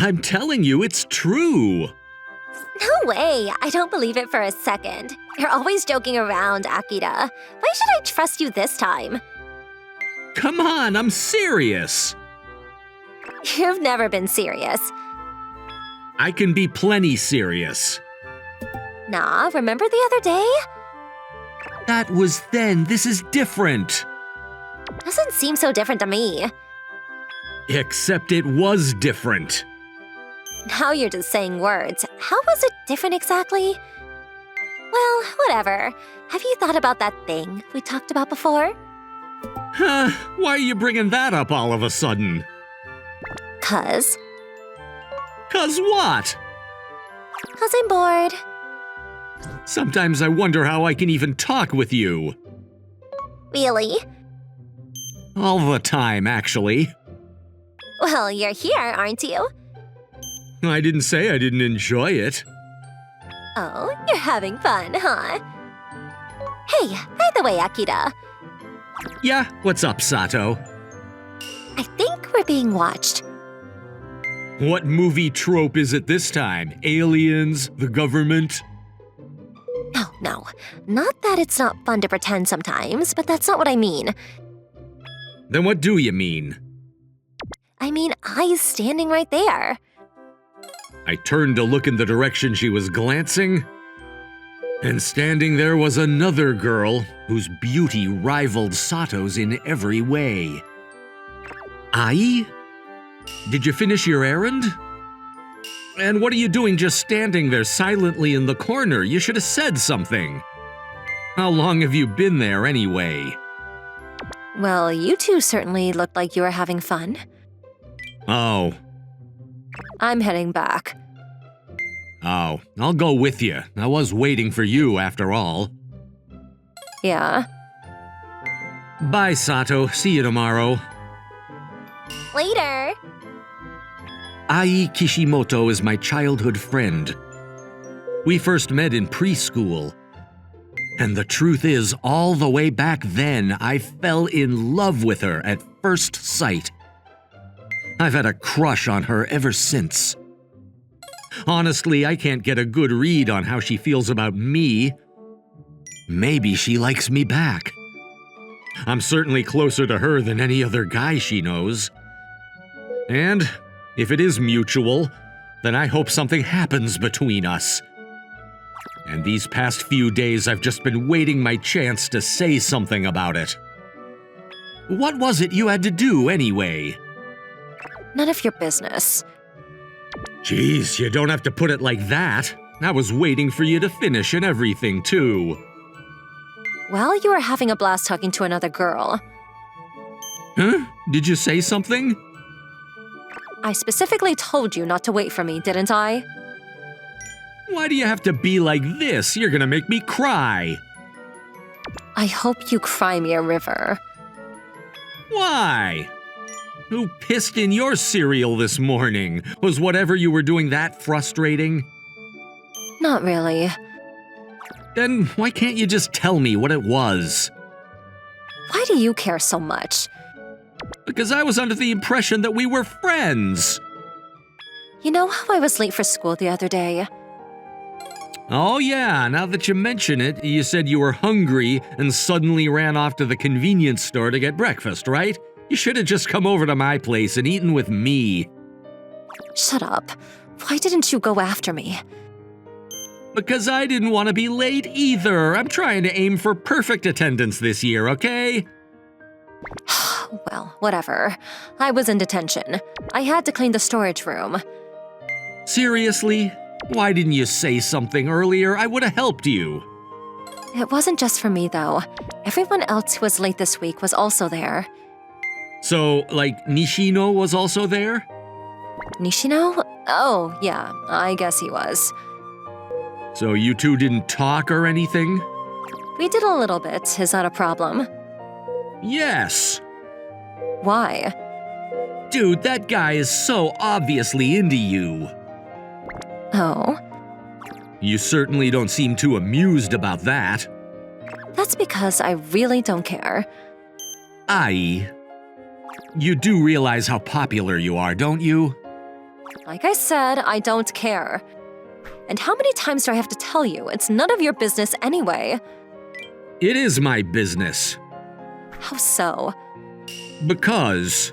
I'm telling you, it's true. No way! I don't believe it for a second. You're always joking around, Akira. Why should I trust you this time? Come on, I'm serious. You've never been serious. I can be plenty serious. Nah, remember the other day? That was then. This is different. Doesn't seem so different to me. Except it was different. Now you're just saying words. How was it different exactly? Well, whatever. Have you thought about that thing we talked about before? Huh, why are you bringing that up all of a sudden? 'Cause what? I'm bored. Sometimes I wonder how I can even talk with you. Really? All the time, actually. Well, you're here, aren't you? I didn't say I didn't enjoy it. Oh, you're having fun, huh? Hey, by the way, Akira, Yeah, what's up, Sato? I think we're being watched. What movie trope is it this time? Aliens? The government? No. Not that it's not fun to pretend sometimes, but that's not what I mean. Then what do you mean? I mean, Ai's standing right there. I turned to look in the direction she was glancing, and standing there was another girl whose beauty rivaled Sato's in every way. Ai? Did you finish your errand? And what are you doing just standing there silently in the corner? You should have said something. How long have you been there anyway? Well, you two certainly looked like you were having fun. Oh, I'm heading back. I'll go with you. I was waiting for you after all. Yeah? Bye, Sato. See you tomorrow. Later! Ai Kishimoto is my childhood friend. We first met in preschool. And the truth is, all the way back then, I fell in love with her at first sight. I've had a crush on her ever since. Honestly, I can't get a good read on how she feels about me. Maybe she likes me back. I'm certainly closer to her than any other guy she knows. And if it is mutual, then I hope something happens between us. And these past few days, I've just been waiting my chance to say something about it. What was it you had to do anyway? None of your business. Jeez, you don't have to put it like that. I was waiting for you to finish and everything, too. Well, you were having a blast talking to another girl. Huh? Did you say something? I specifically told you not to wait for me, didn't I? Why do you have to be like this? You're gonna make me cry. I hope you cry me a river. Why? Who pissed in your cereal this morning? Was whatever you were doing that frustrating? Not really. Then why can't you just tell me what it was? Why do you care so much? Because I was under the impression that we were friends. You know how I was late for school the other day? Oh yeah, now that you mention it, you said you were hungry and suddenly ran off to the convenience store to get breakfast, right? You should have just come over to my place and eaten with me. Shut up. Why didn't you go after me? Because I didn't want to be late either. I'm trying to aim for perfect attendance this year, okay? Well, whatever. I was in detention. I had to clean the storage room. Seriously? Why didn't you say something earlier? I would have helped you. It wasn't just for me, though. Everyone else who was late this week was also there. So, like, Nishino was also there? Nishino? Oh, yeah, I guess he was. So you two didn't talk or anything? We did a little bit. Is that a problem? Yes. Why? Dude, that guy is so obviously into you. Oh? You certainly don't seem too amused about that. That's because I really don't care. Ai, you do realize how popular you are, don't you? Like I said, I don't care. And how many times do I have to tell you? It's none of your business anyway. It is my business. How so? Because...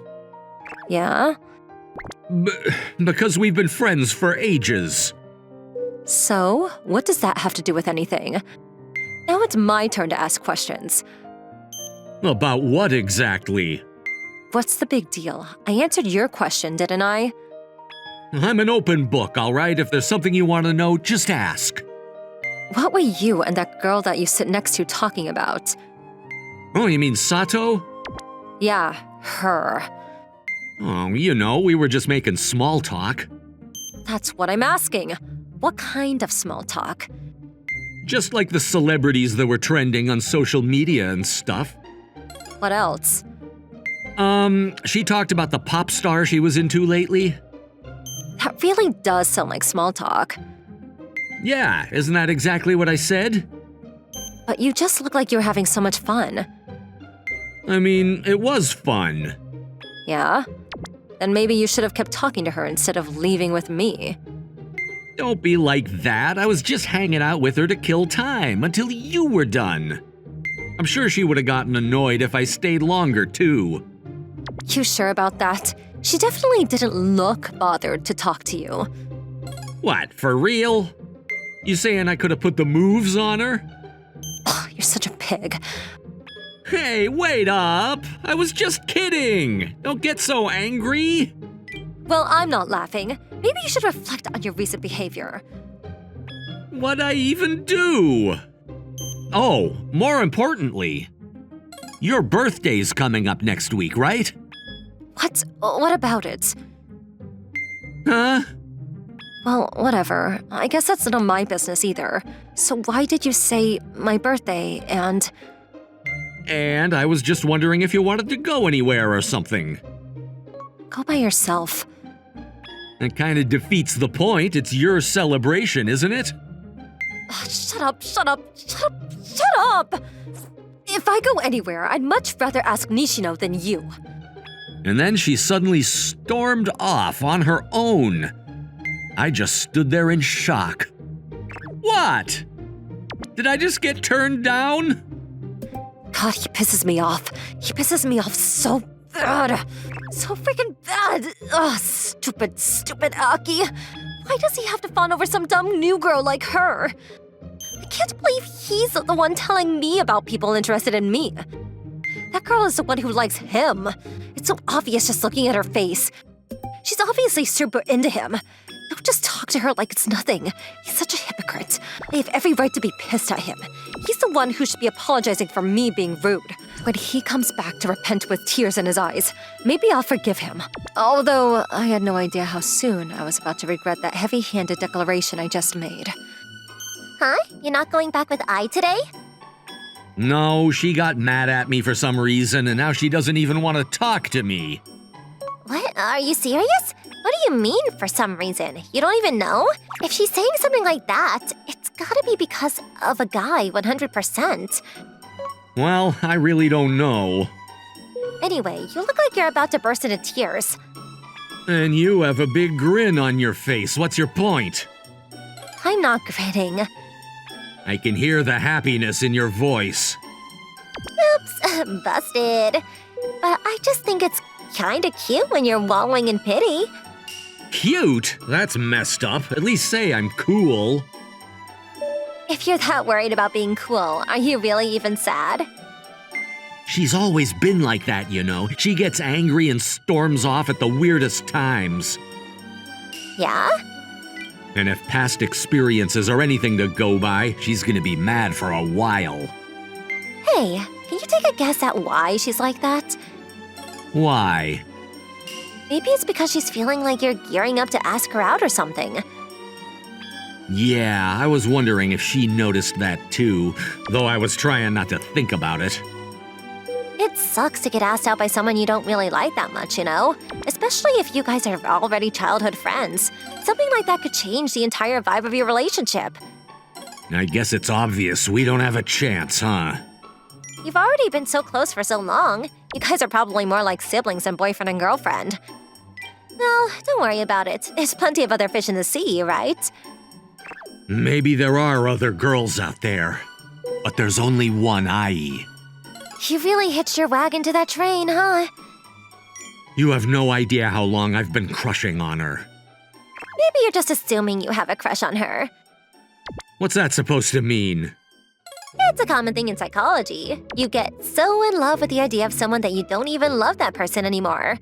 Yeah? Because we've been friends for ages. So, what does that have to do with anything? Now it's my turn to ask questions. About what exactly? What's the big deal? I answered your question, didn't I? I'm an open book, all right? If there's something you want to know, just ask. What were you and that girl that you sit next to talking about? Oh, you mean Sato? Yeah, her. Oh, you know, we were just making small talk. That's what I'm asking. What kind of small talk? Just like the celebrities that were trending on social media and stuff. What else? She talked about the pop star she was into lately. That really does sound like small talk. Yeah, isn't that exactly what I said? But you just look like you were having so much fun. I mean, it was fun. Yeah? Then maybe you should have kept talking to her instead of leaving with me. Don't be like that. I was just hanging out with her to kill time until you were done. I'm sure she would have gotten annoyed if I stayed longer, too. You sure about that? She definitely didn't look bothered to talk to you. What, for real? You saying I could have put the moves on her? Ugh, you're such a pig. Hey, wait up! I was just kidding! Don't get so angry! Well, I'm not laughing. Maybe you should reflect on your recent behavior. What'd I even do? Oh, more importantly, your birthday's coming up next week, right? What? What about it? Huh? Well, whatever. I guess that's none of my business either. So why did you say my birthday and... And I was just wondering if you wanted to go anywhere or something. Go by yourself. That kind of defeats the point. It's your celebration, isn't it? Ugh, shut up, shut up, shut up, shut up! If I go anywhere, I'd much rather ask Nishino than you. And then she suddenly stormed off on her own. I just stood there in shock. What? Did I just get turned down? God, he pisses me off. He pisses me off so bad. So freaking bad. Ugh, stupid, stupid Aki. Why does he have to fawn over some dumb new girl like her? I can't believe he's the one telling me about people interested in me. That girl is the one who likes him. It's so obvious just looking at her face. She's obviously super into him. Don't just talk to her like it's nothing. He's such a hypocrite. I have every right to be pissed at him. He's the one who should be apologizing for me being rude. When he comes back to repent with tears in his eyes, maybe I'll forgive him. Although I had no idea how soon I was about to regret that heavy-handed declaration I just made. Huh? You're not going back with I today? No, she got mad at me for some reason, and now she doesn't even want to talk to me. What? Are you serious? What do you mean, for some reason? You don't even know? If she's saying something like that, it's gotta be because of a guy, 100%. Well, I really don't know. Anyway, you look like you're about to burst into tears. And you have a big grin on your face. What's your point? I'm not grinning. I can hear the happiness in your voice. Oops, busted. But I just think it's kinda cute when you're wallowing in pity. Cute? That's messed up. At least say I'm cool. If you're that worried about being cool, are you really even sad? She's always been like that, you know. She gets angry and storms off at the weirdest times. Yeah? And if past experiences are anything to go by, she's gonna be mad for a while. Hey, can you take a guess at why she's like that? Why? Maybe it's because she's feeling like you're gearing up to ask her out or something. Yeah, I was wondering if she noticed that too, though I was trying not to think about it. It sucks to get asked out by someone you don't really like that much, you know? Especially if you guys are already childhood friends. Something like that could change the entire vibe of your relationship. I guess it's obvious we don't have a chance, huh? You've already been so close for so long. You guys are probably more like siblings than boyfriend and girlfriend. Well, don't worry about it. There's plenty of other fish in the sea, right? Maybe there are other girls out there, but there's only one Ai. You really hitched your wagon to that train, huh? You have no idea how long I've been crushing on her. Maybe you're just assuming you have a crush on her. What's that supposed to mean? It's a common thing in psychology. You get so in love with the idea of someone that you don't even love that person anymore.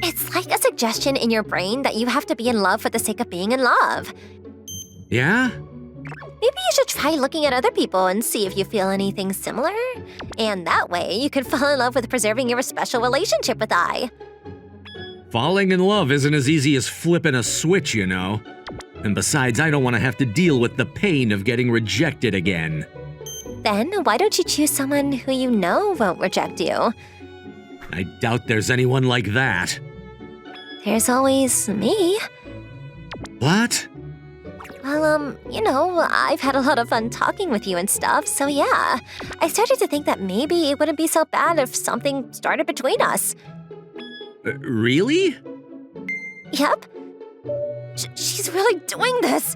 It's like a suggestion in your brain that you have to be in love for the sake of being in love. Yeah? Maybe you should try looking at other people and see if you feel anything similar. And that way, you could fall in love with preserving your special relationship with I. Falling in love isn't as easy as flipping a switch, you know. And besides, I don't want to have to deal with the pain of getting rejected again. Then why don't you choose someone who you know won't reject you? I doubt there's anyone like that. There's always me. What? Well, I've had a lot of fun talking with you and stuff, so yeah. I started to think that maybe it wouldn't be so bad if something started between us. Really? Yep. She's really doing this.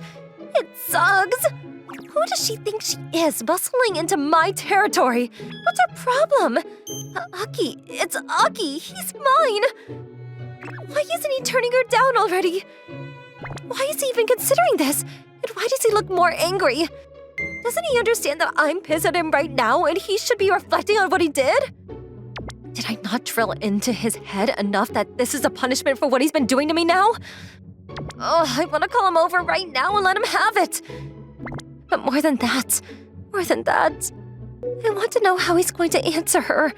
It sucks. Who does she think she is, bustling into my territory? What's her problem? Aki, it's Aki. He's mine. Why isn't he turning her down already? Why is he even considering this? And why does he look more angry? Doesn't he understand that I'm pissed at him right now and he should be reflecting on what he did? Did I not drill into his head enough that this is a punishment for what he's been doing to me now? Oh, I want to call him over right now and let him have it. But more than that, I want to know how he's going to answer her.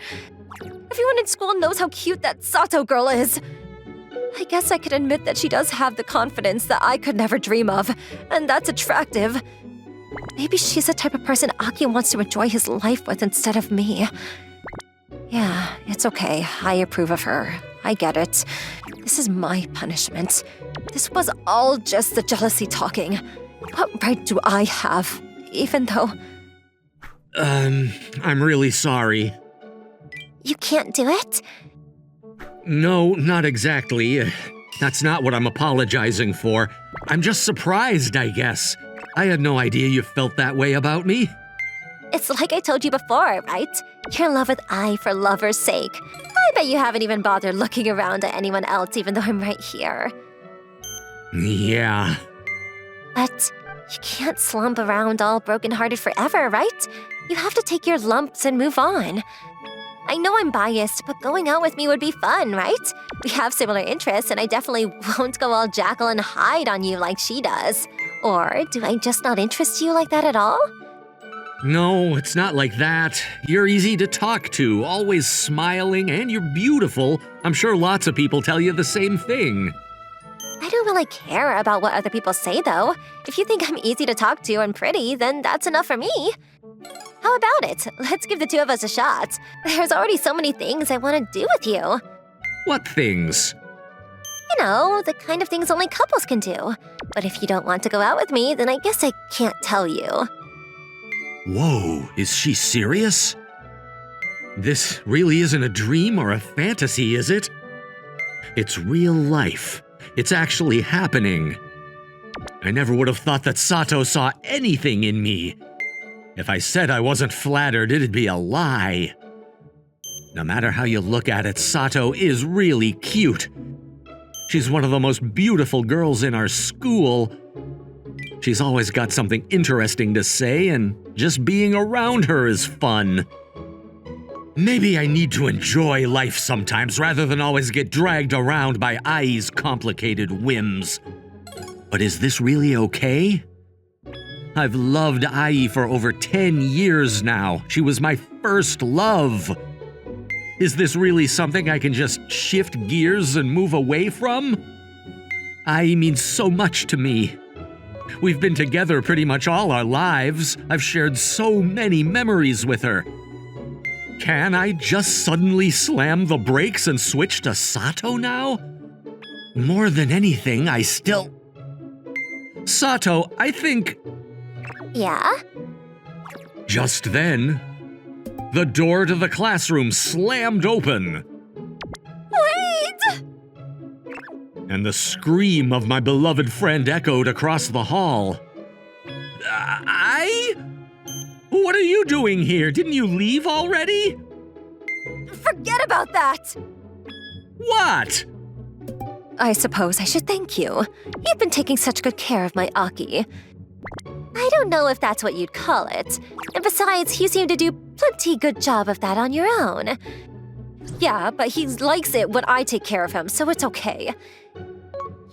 Everyone in school knows how cute that Sato girl is. I guess I could admit that she does have the confidence that I could never dream of, and that's attractive. Maybe she's the type of person Aki wants to enjoy his life with instead of me. Yeah, it's okay. I approve of her. I get it. This is my punishment. This was all just the jealousy talking. What right do I have, even though… I'm really sorry. You can't do it? No, not exactly. That's not what I'm apologizing for. I'm just surprised, I guess. I had no idea you felt that way about me. It's like I told you before, right? You're in love with I for lover's sake. I bet you haven't even bothered looking around at anyone else even though I'm right here. Yeah. But you can't slump around all brokenhearted forever, right? You have to take your lumps and move on. I know I'm biased, but going out with me would be fun, right? We have similar interests, and I definitely won't go all Jackal and Hyde on you like she does. Or do I just not interest you like that at all? No, it's not like that. You're easy to talk to, always smiling, and you're beautiful. I'm sure lots of people tell you the same thing. I don't really care about what other people say, though. If you think I'm easy to talk to and pretty, then that's enough for me. How about it? Let's give the two of us a shot. There's already so many things I want to do with you. What things? You know, the kind of things only couples can do. But if you don't want to go out with me, then I guess I can't tell you. Whoa, is she serious? This really isn't a dream or a fantasy, is it? It's real life. It's actually happening. I never would have thought that Sato saw anything in me. If I said I wasn't flattered, it'd be a lie. No matter how you look at it, Sato is really cute. She's one of the most beautiful girls in our school. She's always got something interesting to say, and just being around her is fun. Maybe I need to enjoy life sometimes rather than always get dragged around by Ai's complicated whims. But is this really okay? I've loved Ai for over 10 years now. She was my first love. Is this really something I can just shift gears and move away from? Ai means so much to me. We've been together pretty much all our lives. I've shared so many memories with her. Can I just suddenly slam the brakes and switch to Sato now? More than anything, I still… Sato, I think… Yeah? Just then, the door to the classroom slammed open. Wait! and the scream of my beloved friend echoed across the hall. What are you doing here? Didn't you leave already? Forget about that! What? I suppose I should thank you. You've been taking such good care of my Aki. I don't know if that's what you'd call it. And besides, you seem to do plenty good job of that on your own. Yeah, but he likes it when I take care of him, so it's okay.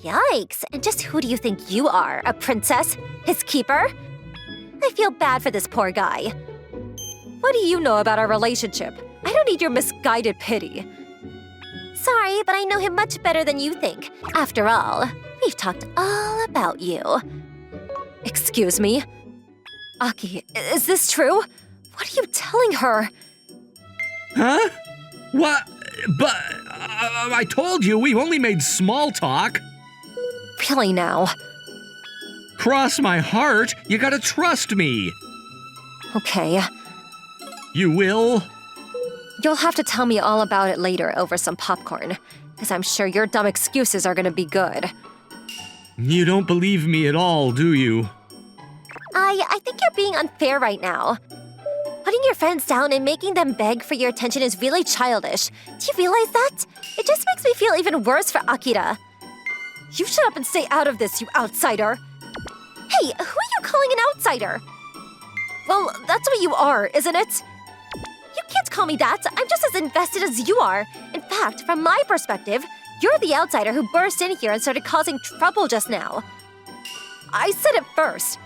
Yikes, and just who do you think you are? A princess? His keeper? I feel bad for this poor guy. What do you know about our relationship? I don't need your misguided pity. Sorry, but I know him much better than you think. After all, we've talked all about you. Excuse me? Aki, is this true? What are you telling her? Huh? What? But I told you we've only made small talk. Really now? Cross my heart, you gotta trust me. Okay. You will? You'll have to tell me all about it later over some popcorn, because I'm sure your dumb excuses are gonna be good. You don't believe me at all, do you? I think you're being unfair right now. Putting your friends down and making them beg for your attention is really childish. Do you realize that? It just makes me feel even worse for Akira. You shut up and stay out of this, you outsider. Hey, who are you calling an outsider? Well, that's what you are, isn't it? You can't call me that. I'm just as invested as you are. In fact, from my perspective, you're the outsider who burst in here and started causing trouble just now. I said it first.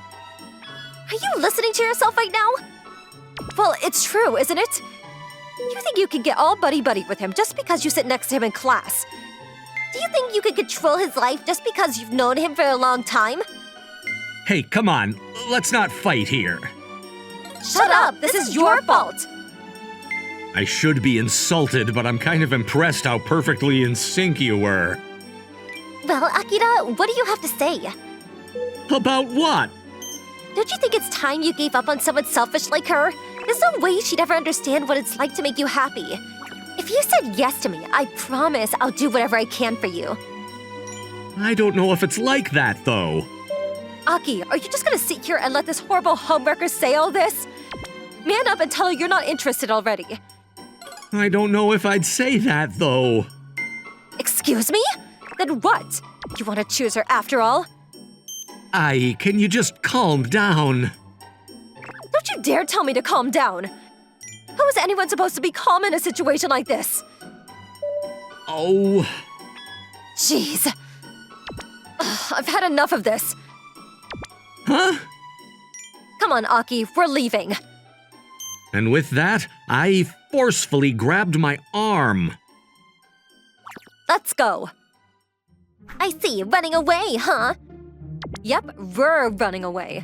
Are you listening to yourself right now? Well, it's true, isn't it? You think you can get all buddy-buddy with him just because you sit next to him in class? Do you think you can control his life just because you've known him for a long time? Hey, come on, let's not fight here. Shut up! This is your fault! I should be insulted, but I'm kind of impressed how perfectly in sync you were. Well, Akira, what do you have to say? About what? Don't you think it's time you gave up on someone selfish like her? There's no way she'd ever understand what it's like to make you happy. If you said yes to me, I promise I'll do whatever I can for you. I don't know if it's like that, though. Aki, are you just gonna sit here and let this horrible homewrecker say all this? Man up and tell her you're not interested already. I don't know if I'd say that, though. Excuse me? Then what? You want to choose her after all? Can you just calm down? Don't you dare tell me to calm down. How is anyone supposed to be calm in a situation like this? Oh. Jeez. Ugh, I've had enough of this. Huh? Come on, Aki, we're leaving. And with that, I forcefully grabbed my arm. Let's go. I see, running away, huh? Yep, we're running away.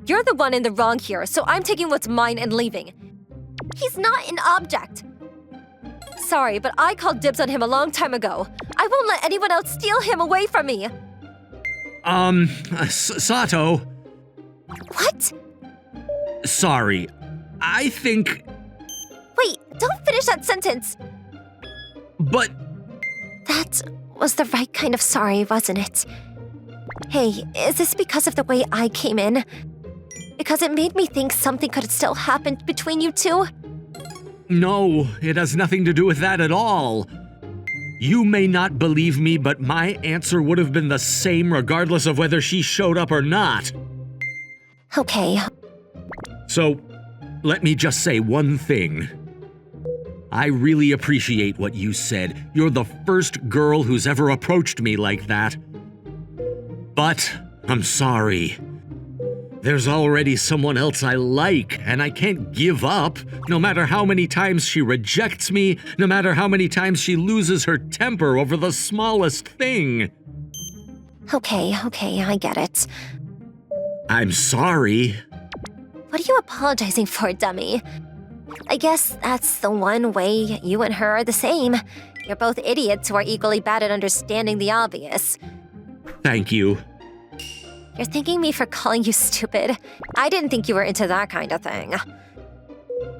You're the one in the wrong here, so I'm taking what's mine and leaving. He's not an object. Sorry, but I called dibs on him a long time ago. I won't let anyone else steal him away from me. Sato. What? Sorry. I think... Wait, don't finish that sentence. But... That was the right kind of sorry, wasn't it? Hey, is this because of the way I came in? Because it made me think something could still happen between you two? No, it has nothing to do with that at all. You may not believe me, but my answer would have been the same regardless of whether she showed up or not. Okay. So, let me just say one thing. I really appreciate what you said. You're the first girl who's ever approached me like that. But I'm sorry. There's already someone else I like, and I can't give up, no matter how many times she rejects me, no matter how many times she loses her temper over the smallest thing. Okay, I get it. I'm sorry. What are you apologizing for, dummy? I guess that's the one way you and her are the same. You're both idiots who are equally bad at understanding the obvious. Thank you. You're thanking me for calling you stupid. I didn't think you were into that kind of thing.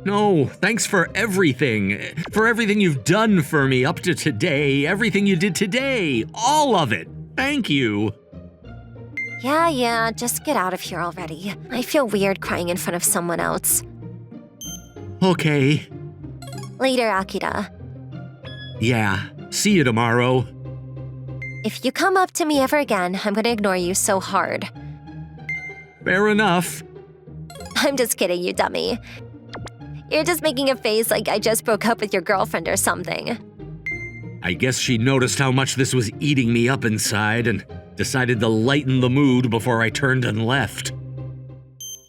No, thanks for everything. For everything you've done for me up to today, everything you did today. All of it. Thank you. Yeah, just get out of here already. I feel weird crying in front of someone else. Okay. Later, Akira. Yeah, see you tomorrow. If you come up to me ever again, I'm gonna ignore you so hard. Fair enough. I'm just kidding, you dummy. You're just making a face like I just broke up with your girlfriend or something. I guess she noticed how much this was eating me up inside and decided to lighten the mood before I turned and left.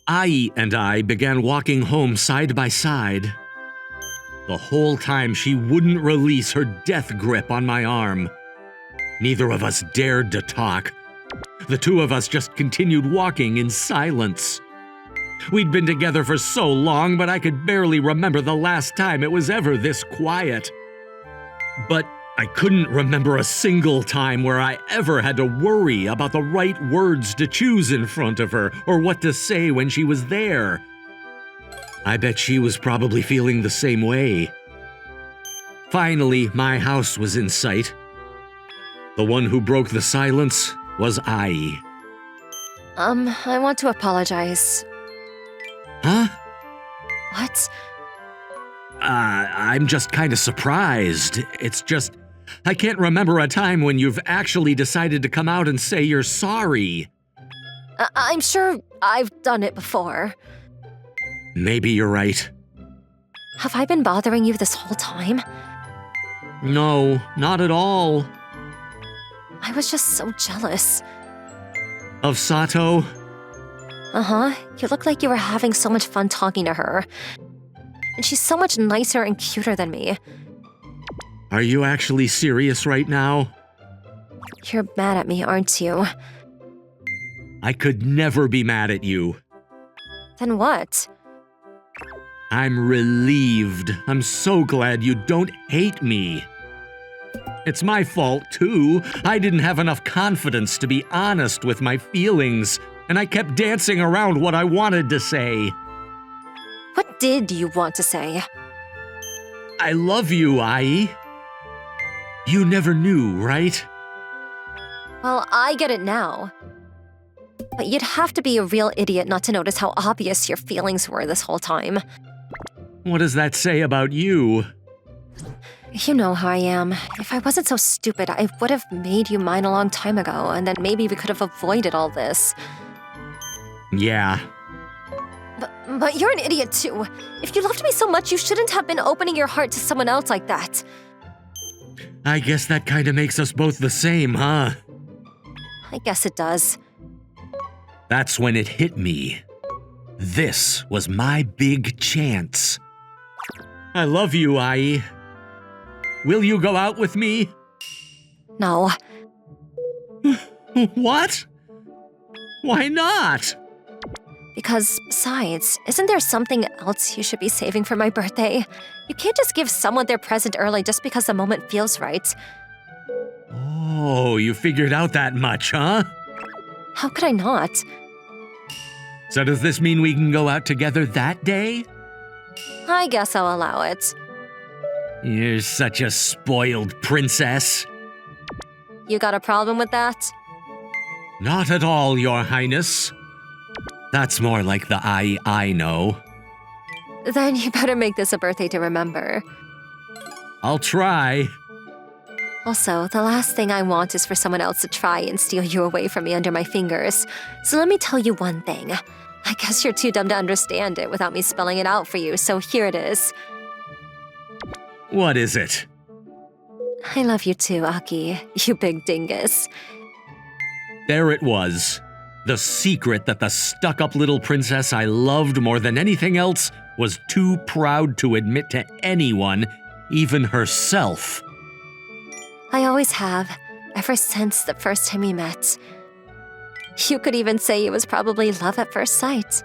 Ai and I began walking home side by side. The whole time she wouldn't release her death grip on my arm. Neither of us dared to talk. The two of us just continued walking in silence. We'd been together for so long, but I could barely remember the last time it was ever this quiet. But I couldn't remember a single time where I ever had to worry about the right words to choose in front of her or what to say when she was there. I bet she was probably feeling the same way. Finally, my house was in sight. The one who broke the silence was Ai. I want to apologize. Huh? What? I'm just kind of surprised. It's just, I can't remember a time when you've actually decided to come out and say you're sorry. I'm sure I've done it before. Maybe you're right. Have I been bothering you this whole time? No, not at all. I was just so jealous. Of Sato? Uh-huh. You look like you were having so much fun talking to her. And she's so much nicer and cuter than me. Are you actually serious right now? You're mad at me, aren't you? I could never be mad at you. Then what? I'm relieved. I'm so glad you don't hate me. It's my fault, too. I didn't have enough confidence to be honest with my feelings, and I kept dancing around what I wanted to say. What did you want to say? I love you, Ai. You never knew, right? Well, I get it now. But you'd have to be a real idiot not to notice how obvious your feelings were this whole time. What does that say about you? You know how I am. If I wasn't so stupid, I would have made you mine a long time ago, and then maybe we could have avoided all this. Yeah. But you're an idiot too. If you loved me so much, you shouldn't have been opening your heart to someone else like that. I guess that kinda makes us both the same, huh? I guess it does. That's when it hit me. This was my big chance. I love you, Ai. Will you go out with me? No. What? Why not? Because, besides, isn't there something else you should be saving for my birthday? You can't just give someone their present early just because the moment feels right. Oh, you figured out that much, huh? How could I not? So does this mean we can go out together that day? I guess I'll allow it. You're such a spoiled princess. You got a problem with that? Not at all, Your Highness. That's more like the I know. Then you better make this a birthday to remember. I'll try. Also, the last thing I want is for someone else to try and steal you away from me under my fingers. So let me tell you one thing. I guess you're too dumb to understand it without me spelling it out for you, so here it is. What is it? I love you too, Aki, you big dingus. There it was. The secret that the stuck-up little princess I loved more than anything else was too proud to admit to anyone, even herself. I always have, ever since the first time we met. You could even say it was probably love at first sight.